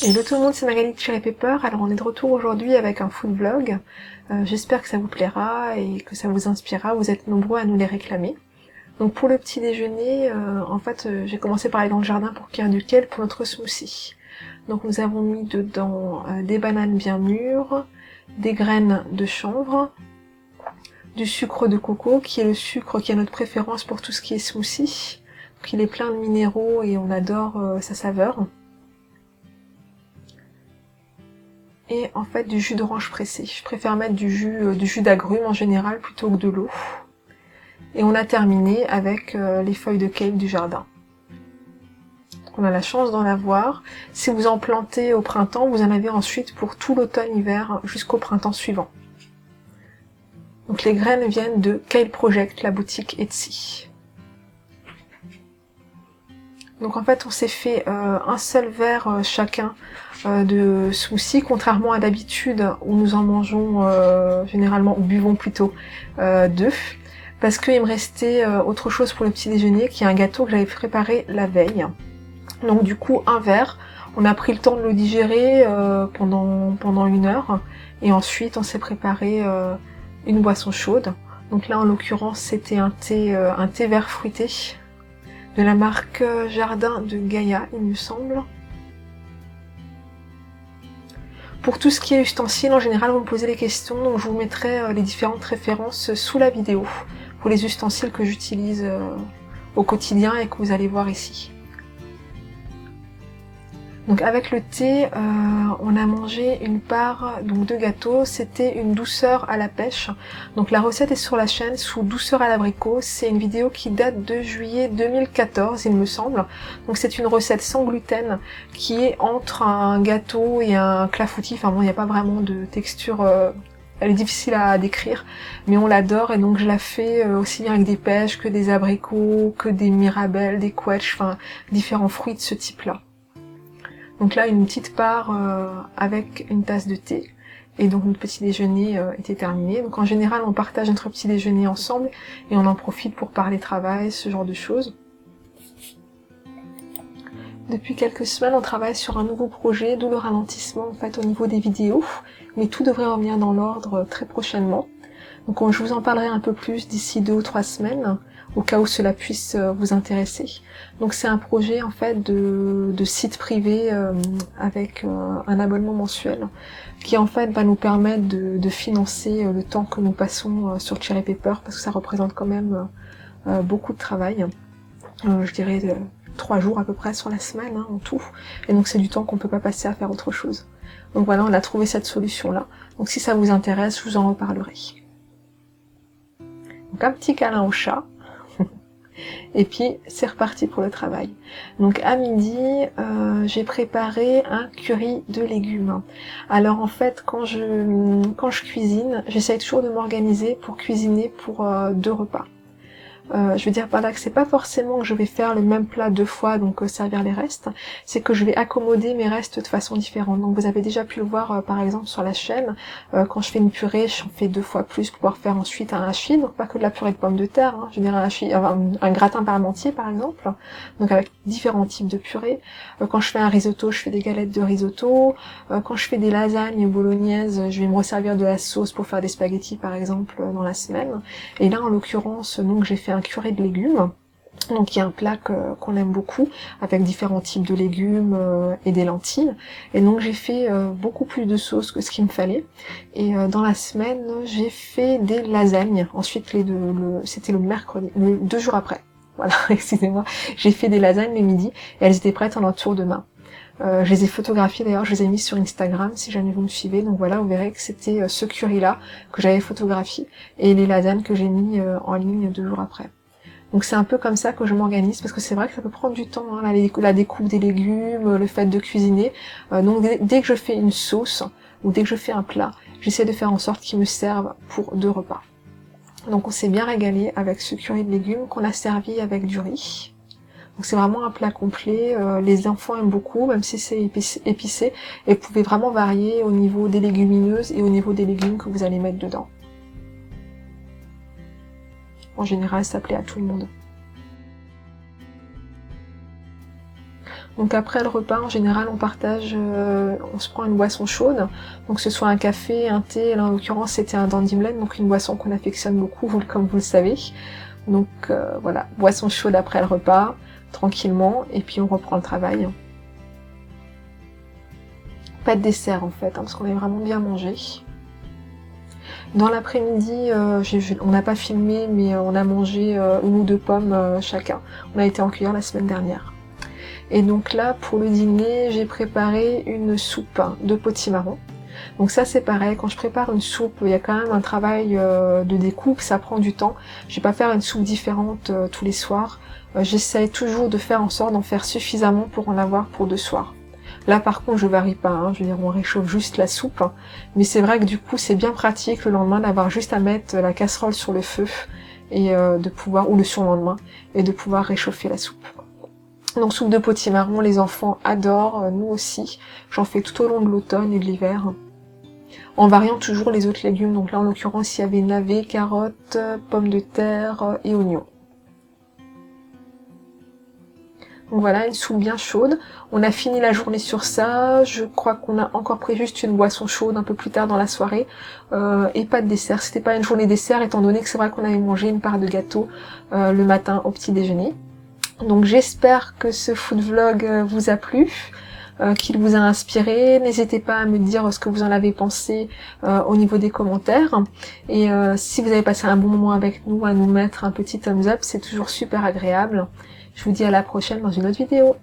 Hello tout le monde, c'est Magali de Cherry Pepper. Alors on est de retour aujourd'hui avec un food vlog. J'espère que ça vous plaira et que ça vous inspirera. Vous êtes nombreux à nous les réclamer. Donc pour le petit déjeuner, j'ai commencé par aller dans le jardin pour cueillir du kale pour notre smoothie. Donc nous avons mis dedans des bananes bien mûres, des graines de chanvre, du sucre de coco qui est le sucre qui a notre préférence pour tout ce qui est smoothie. Donc il est plein de minéraux et on adore sa saveur. Et en fait du jus d'orange pressé. Je préfère mettre du jus d'agrumes en général plutôt que de l'eau. Et on a terminé avec les feuilles de kale du jardin. Donc on a la chance d'en avoir. Si vous en plantez au printemps, vous en avez ensuite pour tout l'automne-hiver jusqu'au printemps suivant. Donc les graines viennent de Kale Project, la boutique Etsy. Donc en fait on s'est fait un seul verre chacun de smoothie, contrairement à d'habitude où nous en mangeons généralement, ou buvons plutôt deux, parce qu'il me restait autre chose pour le petit déjeuner, qui est un gâteau que j'avais préparé la veille. Donc du coup un verre, on a pris le temps de le digérer pendant 1 heure, et ensuite on s'est préparé une boisson chaude. Donc là en l'occurrence c'était un thé vert fruité, de la marque Jardin de Gaïa il me semble. Pour tout ce qui est ustensiles, en général, vous me posez les questions, donc je vous mettrai les différentes références sous la vidéo pour les ustensiles que j'utilise au quotidien et que vous allez voir ici. Donc avec le thé, on a mangé une part de gâteau, c'était une douceur à la pêche. Donc la recette est sur la chaîne sous douceur à l'abricot, c'est une vidéo qui date de juillet 2014 il me semble. Donc c'est une recette sans gluten qui est entre un gâteau et un clafoutis, enfin bon il n'y a pas vraiment de texture, elle est difficile à décrire, mais on l'adore et donc je la fais aussi bien avec des pêches que des abricots, que des mirabelles, des quetchs, enfin différents fruits de ce type là. Donc là, une petite part avec une tasse de thé. Et donc notre petit déjeuner était terminé. Donc en général, on partage notre petit déjeuner ensemble et on en profite pour parler travail, ce genre de choses. Depuis quelques semaines, on travaille sur un nouveau projet, d'où le ralentissement en fait au niveau des vidéos. Mais tout devrait revenir dans l'ordre très prochainement. Donc je vous en parlerai un peu plus d'ici 2 ou 3 semaines, au cas où cela puisse vous intéresser. Donc c'est un projet en fait de site privé avec un abonnement mensuel qui en fait va nous permettre de financer le temps que nous passons sur Cherry Pepper, parce que ça représente quand même beaucoup de travail. Je dirais 3 jours à peu près sur la semaine en tout. Et donc c'est du temps qu'on peut pas passer à faire autre chose. Donc voilà, on a trouvé cette solution là. Donc si ça vous intéresse, je vous en reparlerai. Donc un petit câlin au chat. Et puis c'est reparti pour le travail. Donc à midi, j'ai préparé un curry de légumes. Alors en fait, quand je cuisine, j'essaye toujours de m'organiser pour cuisiner pour 2 repas. Je veux dire par là que c'est pas forcément que je vais faire le même plat 2 fois, donc servir les restes, c'est que je vais accommoder mes restes de façon différente. Donc vous avez déjà pu le voir par exemple sur la chaîne, quand je fais une purée, j'en fais 2 fois plus pour pouvoir faire ensuite un hachis, donc pas que de la purée de pommes de terre, je veux dire un gratin parmentier par exemple, donc avec différents types de purées. Quand je fais un risotto, je fais des galettes de risotto. Quand je fais des lasagnes bolognaises, je vais me resservir de la sauce pour faire des spaghettis par exemple dans la semaine. Et là en l'occurrence, donc j'ai fait un curry de légumes, donc il y a un plat qu'on aime beaucoup avec différents types de légumes et des lentilles, et donc j'ai fait beaucoup plus de sauce que ce qu'il me fallait. Et dans la semaine j'ai fait des lasagnes, ensuite c'était le mercredi, 2 jours après, voilà, excusez-moi, j'ai fait des lasagnes le midi et elles étaient prêtes en un tour de main. Je les ai photographiées d'ailleurs, je les ai mises sur Instagram si jamais vous me suivez, donc voilà, vous verrez que c'était ce curry là que j'avais photographié et les lasagnes que j'ai mis en ligne 2 jours après. Donc c'est un peu comme ça que je m'organise, parce que c'est vrai que ça peut prendre du temps, la découpe des légumes, le fait de cuisiner. Donc dès que je fais une sauce ou dès que je fais un plat, j'essaie de faire en sorte qu'il me serve pour 2 repas. Donc on s'est bien régalé avec ce curry de légumes qu'on a servi avec du riz. Donc c'est vraiment un plat complet, les enfants aiment beaucoup, même si c'est épicé, et vous pouvez vraiment varier au niveau des légumineuses et au niveau des légumes que vous allez mettre dedans. En général, ça plaît à tout le monde. Donc après le repas, en général, on partage, on se prend une boisson chaude, donc que ce soit un café, un thé, là en l'occurrence c'était un Dandy Blend, donc une boisson qu'on affectionne beaucoup, comme vous le savez. Donc voilà, boisson chaude après le repas, tranquillement, et puis on reprend le travail. Pas de dessert en fait, hein, parce qu'on avait vraiment bien mangé. Dans l'après-midi, on n'a pas filmé, mais on a mangé 1 ou 2 pommes chacun. On a été en cueillir la semaine dernière. Et donc là, pour le dîner, j'ai préparé une soupe de potimarron. Donc ça c'est pareil, quand je prépare une soupe, il y a quand même un travail de découpe, ça prend du temps. Je vais pas faire une soupe différente tous les soirs. J'essaye toujours de faire en sorte d'en faire suffisamment pour en avoir pour 2 soirs. Là par contre je varie pas, hein. Je veux dire on réchauffe juste la soupe, hein. Mais c'est vrai que du coup c'est bien pratique le lendemain d'avoir juste à mettre la casserole sur le feu et de pouvoir, ou le surlendemain, et de pouvoir réchauffer la soupe. Donc soupe de potimarron, les enfants adorent, nous aussi. J'en fais tout au long de l'automne et de l'hiver. En variant toujours les autres légumes, donc là en l'occurrence il y avait navets, carottes, pommes de terre et oignons. Donc voilà, une soupe bien chaude. On a fini la journée sur ça. Je crois qu'on a encore pris juste une boisson chaude un peu plus tard dans la soirée. Et pas de dessert. C'était pas une journée dessert étant donné que c'est vrai qu'on avait mangé une part de gâteau le matin au petit déjeuner. Donc j'espère que ce food vlog vous a plu, qu'il vous a inspiré. N'hésitez pas à me dire ce que vous en avez pensé au niveau des commentaires. Et si vous avez passé un bon moment avec nous, à nous mettre un petit thumbs up, c'est toujours super agréable. Je vous dis à la prochaine dans une autre vidéo.